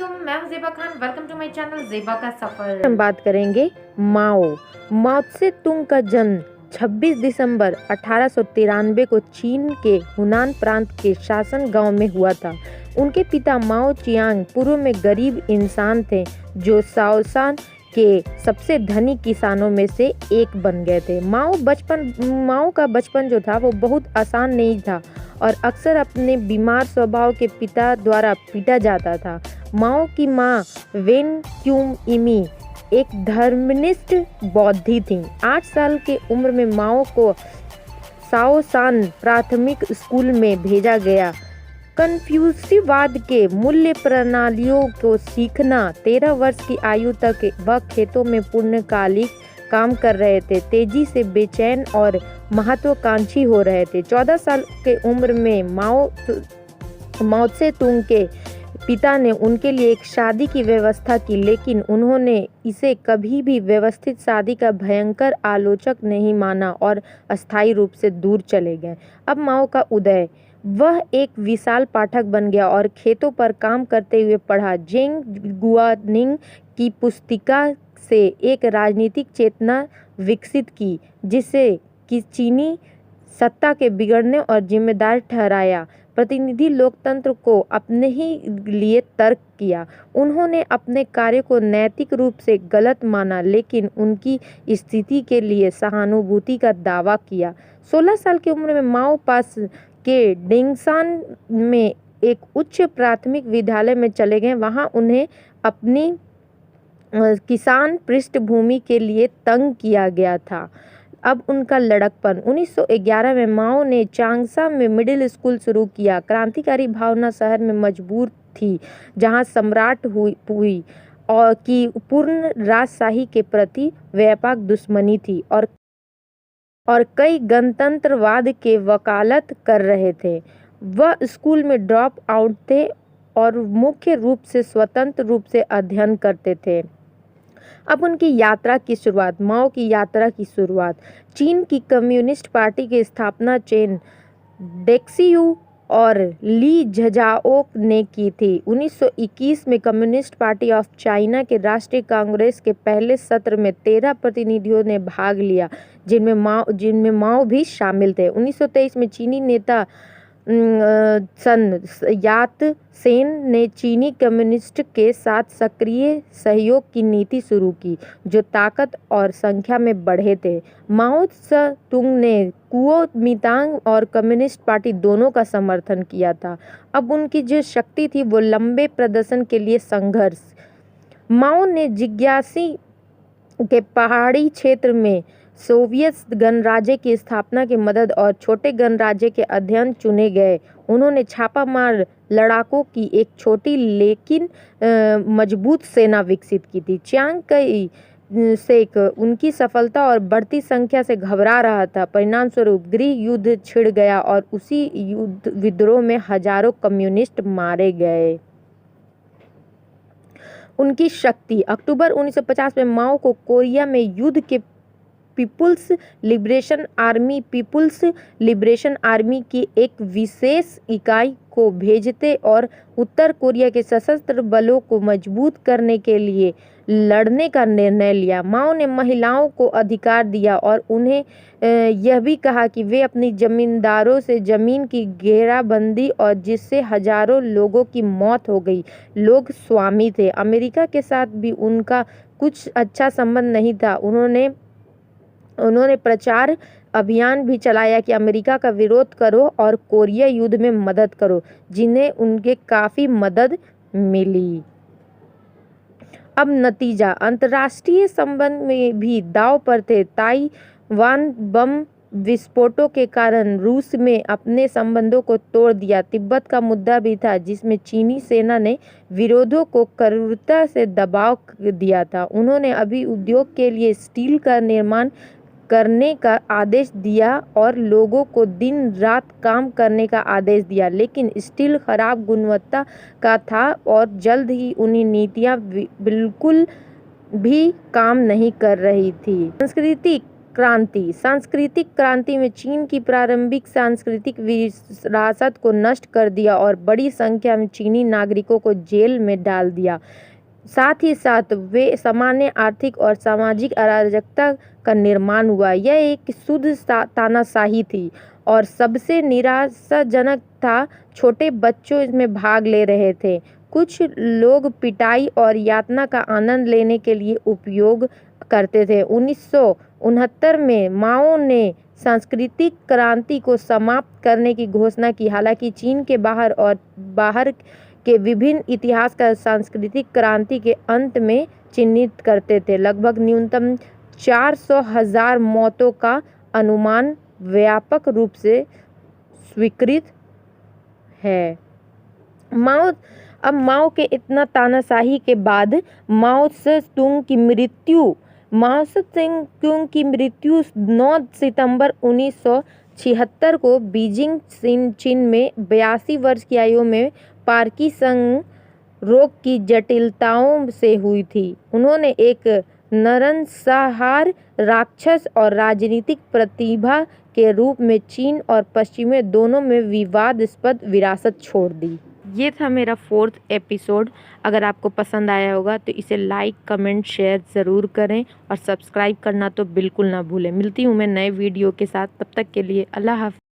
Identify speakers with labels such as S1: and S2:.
S1: वालेकुम, मैं हूं Zeba Khan. Welcome to my channel Zeba का सफ़र।
S2: हम बात करेंगे माओ त्से तुंग का जन्म 26 दिसंबर 1893 को चीन के हुनान प्रांत के शासन गांव में हुआ था। उनके पिता माओ चियांग पूर्व में गरीब इंसान थे जो शाओशान के सबसे धनी किसानों में से एक बन गए थे। माओ का बचपन जो था वो बहुत आसान नहीं था और अक्सर अपने बीमार स्वभाव के पिता द्वारा पीटा जाता था। माओ की मां वेन क्यूम इमी एक धर्मनिष्ठ बौद्धि थीं। 8 साल के उम्र में माओ को शाओशान प्राथमिक स्कूल में भेजा गया। कन्फ्यूशियसवाद के मूल्य प्रणालियों को सीखना। 13 वर्ष की आयु तक वह खेतों में पूर्णकालिक काम कर रहे थे, तेजी से बेचैन और महत्वाकांक्षी हो रहे थे। 14 साल के उम्र में माओ त्से तुंग के पिता ने उनके लिए एक शादी की व्यवस्था की, लेकिन उन्होंने इसे कभी भी व्यवस्थित शादी का भयंकर आलोचक नहीं माना और अस्थायी रूप से दूर चले गए। अब माओ का उदय। वह एक विशाल पाठक बन गया और खेतों पर काम करते हुए पढ़ा। जेंग गुआनिंग की पुस्तिका से एक राजनीतिक चेतना विकसित की, जिसे कि चीनी सत्ता के बिगड़ने और जिम्मेदार ठहराया। प्रतिनिधि लोकतंत्र को अपने ही लिए तर्क किया। उन्होंने अपने कार्य को नैतिक रूप से गलत माना, लेकिन उनकी स्थिति के लिए सहानुभूति का दावा किया। 16 साल की उम्र में माओ पास के डिंगसान में एक उच्च प्राथमिक विद्यालय में चले गए। वहां उन्हें अपनी किसान पृष्ठभूमि के लिए तंग किया गया था। अब उनका लड़कपन। 1911 में माओ ने चांगशा में मिडिल स्कूल शुरू किया। क्रांतिकारी भावना शहर में मजबूर थी, जहां सम्राट हुई और की पूर्ण राजशाही के प्रति व्यापक दुश्मनी थी और कई गणतंत्रवाद के वकालत कर रहे थे। वह स्कूल में ड्रॉप आउट थे और मुख्य रूप से स्वतंत्र रूप से अध्ययन करते थे। अब उनकी यात्रा की शुरुआत। माओ की यात्रा की शुरुआत चीन की कम्युनिस्ट पार्टी के स्थापना चेन डेक्सियू और ली झजाओ ने की थी। 1921 में कम्युनिस्ट पार्टी ऑफ चाइना के राष्ट्रीय कांग्रेस के पहले सत्र में 13 प्रतिनिधियों ने भाग लिया, जिनमें माओ भी शामिल थे। 1923 में चीनी नेता सन यात सेन ने चीनी कम्युनिस्ट के साथ सक्रिय सहयोग की नीति शुरू की, जो ताकत और संख्या में बढ़े थे। माओ त्से तुंग ने कुओमिंतांग और कम्युनिस्ट पार्टी दोनों का समर्थन किया था। अब उनकी जो शक्ति थी वो लंबे प्रदर्शन के लिए संघर्ष। माओ ने जिग्यासी के पहाड़ी क्षेत्र में सोवियत गणराज्य की स्थापना की मदद और छोटे गणराज्य के अध्ययन चुने गए। उन्होंने छापामार लड़ाकों की एक छोटी लेकिन मजबूत सेना विकसित की थी। चियांग कई शेख उनकी सफलता और बढ़ती संख्या से घबरा रहा था। परिणाम स्वरूप गृह युद्ध छिड़ गया और उसी विद्रोह में हजारों कम्युनिस्ट मारे गए। उनकी शक्ति। अक्टूबर 1950 में माओ को कोरिया में युद्ध के पीपुल्स लिबरेशन आर्मी की एक विशेष इकाई को भेजते और उत्तर कोरिया के सशस्त्र बलों को मजबूत करने के लिए लड़ने का निर्णय लिया। माओ ने महिलाओं को अधिकार दिया और उन्हें यह भी कहा कि वे अपनी जमींदारों से जमीन की घेराबंदी और जिससे हजारों लोगों की मौत हो गई। लोग स्वामी थे। अमेरिका के साथ भी उनका कुछ अच्छा संबंध नहीं था। उन्होंने प्रचार अभियान भी चलाया कि अमेरिका का विरोध करो और कोरिया युद्ध में मदद करो, जिन्हें उनके काफ़ी मदद मिली। अब नतीजा। अंतर्राष्ट्रीय संबंध में भी दांव पर थे। ताइवान बम विस्फोटों के कारण रूस में अपने संबंधों को तोड़ दिया। तिब्बत का मुद्दा भी था, जिसमें चीनी सेना ने विरोधियों को क्रूरता से दबाव दिया था। उन्होंने अभी उद्योग के लिए स्टील का निर्माण करने का आदेश दिया और लोगों को दिन रात काम करने का आदेश दिया, लेकिन स्टील खराब गुणवत्ता का था और जल्द ही उन्हीं नीतियां बिल्कुल भी काम नहीं कर रही थी। सांस्कृतिक क्रांति। सांस्कृतिक क्रांति में चीन की प्रारंभिक सांस्कृतिक विरासत को नष्ट कर दिया और बड़ी संख्या में चीनी नागरिकों को जेल में डाल दिया। साथ ही साथ वे सामान्य आर्थिक और सामाजिक अराजकता का निर्माण हुआ। यह एक शुद्ध तानाशाही थी और सबसे निराशाजनक था, छोटे बच्चों इसमें भाग ले रहे थे। कुछ लोग पिटाई और यातना का आनंद लेने के लिए उपयोग करते थे। 1969 में माओ ने सांस्कृतिक क्रांति को समाप्त करने की घोषणा की। हालांकि चीन के बाहर के विभिन्न इतिहास का सांस्कृतिक क्रांति के अंत में चिन्हित करते थे। लगभग न्यूनतम 400,000 मौतों का अनुमान व्यापक रूप से स्वीकृत है। माओ के इतना तानाशाही के बाद माओ से तुंग की मृत्यु 9 सितंबर 1976 को बीजिंग चीन में 82 वर्ष की आयु में पार्किंसन रोग की जटिलताओं से हुई थी। उन्होंने एक नरसंहार राक्षस और राजनीतिक प्रतिभा के रूप में चीन और पश्चिम दोनों में विवादास्पद विरासत छोड़ दी। ये था मेरा 4th एपिसोड। अगर आपको पसंद आया होगा तो इसे लाइक, कमेंट, शेयर ज़रूर करें और सब्सक्राइब करना तो बिल्कुल ना भूलें। मिलती हूँ मैं नए वीडियो के साथ, तब तक के लिए अल्लाह हाफ़िज़।